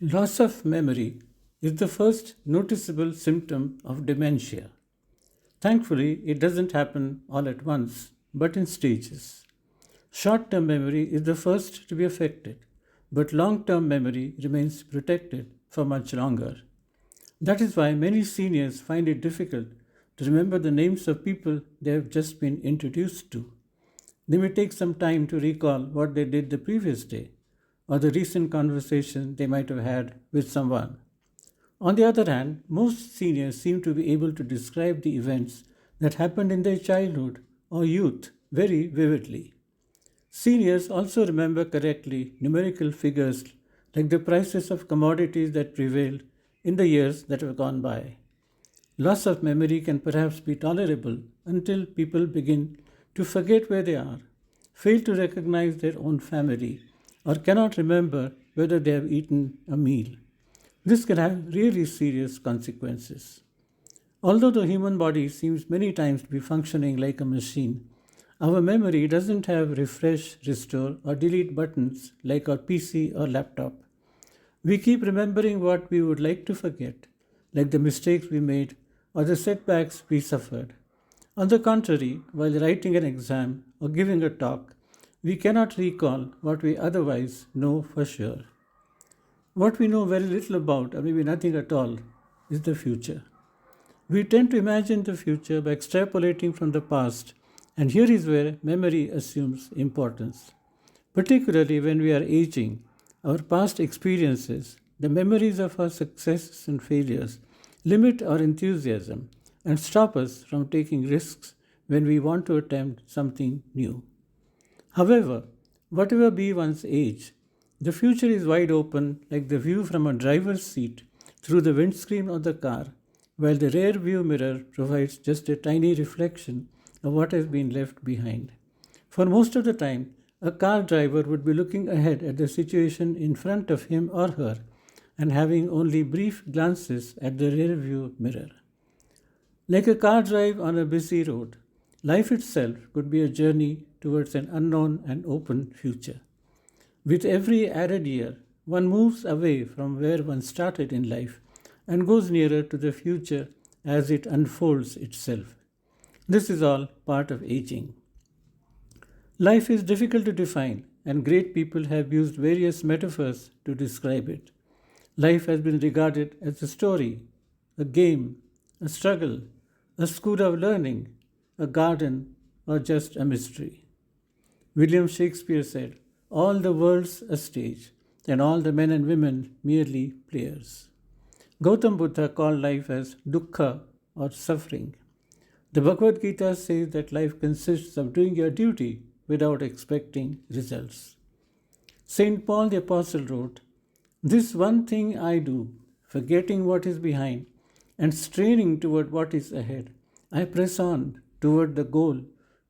Loss of memory is the first noticeable symptom of dementia. Thankfully, it doesn't happen all at once, but in stages. Short term memory is the first to be affected, but long term memory remains protected for much longer. That is why many seniors find it difficult to remember the names of people they have just been introduced to. They may take some time to recall what they did the previous day or the recent conversation they might have had with someone. On the other hand, most seniors seem to be able to describe the events that happened in their childhood or youth very vividly. Seniors also remember correctly numerical figures like the prices of commodities that prevailed in the years that have gone by. Loss of memory can perhaps be tolerable until people begin to forget where they are, fail to recognize their own family, or cannot remember whether they have eaten a meal. This can have really serious consequences. Although the human body seems many times to be functioning like a machine, our memory doesn't have refresh, restore, or delete buttons like our PC or laptop. We keep remembering what we would like to forget, like the mistakes we made or the setbacks we suffered. On the contrary, while writing an exam or giving a talk, we cannot recall what we otherwise know for sure. What we know very little about, or maybe nothing at all, is the future. We tend to imagine the future by extrapolating from the past, and here is where memory assumes importance. Particularly when we are aging, our past experiences, the memories of our successes and failures, limit our enthusiasm and stop us from taking risks when we want to attempt something new. However, whatever be one's age, the future is wide open like the view from a driver's seat through the windscreen of the car, while the rear view mirror provides just a tiny reflection of what has been left behind. For most of the time, a car driver would be looking ahead at the situation in front of him or her and having only brief glances at the rear view mirror. Like a car drive on a busy road, life itself could be a journey towards an unknown and open future. With every added year, one moves away from where one started in life and goes nearer to the future as it unfolds itself. This is all part of aging. Life is difficult to define, and great people have used various metaphors to describe it. Life has been regarded as a story, a game, a struggle, a school of learning, a garden, or just a mystery. William Shakespeare said, "All the world's a stage, and all the men and women merely players." Gautam Buddha called life as dukkha or suffering. The Bhagavad Gita says that life consists of doing your duty without expecting results. St. Paul the Apostle wrote, "This one thing I do, forgetting what is behind and straining toward what is ahead, I press on toward the goal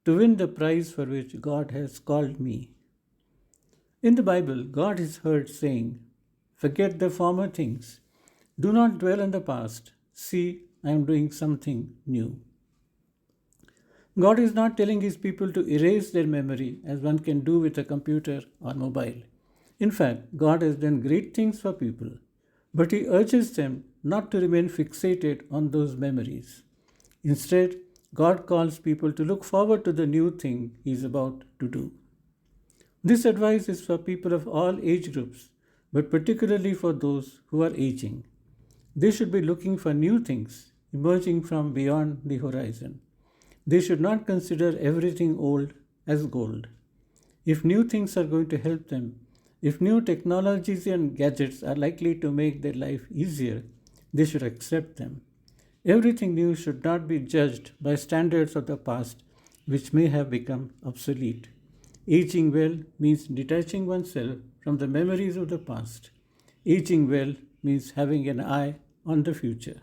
to win the prize for which God has called me." In the Bible, God is heard saying, "Forget the former things. Do not dwell on the past. See, I am doing something new." God is not telling his people to erase their memory as one can do with a computer or mobile. In fact, God has done great things for people, but he urges them not to remain fixated on those memories. Instead, God calls people to look forward to the new thing he is about to do. This advice is for people of all age groups, but particularly for those who are aging. They should be looking for new things emerging from beyond the horizon. They should not consider everything old as gold. If new things are going to help them, if new technologies and gadgets are likely to make their life easier, they should accept them. Everything new should not be judged by standards of the past, which may have become obsolete. Aging well means detaching oneself from the memories of the past. Aging well means having an eye on the future.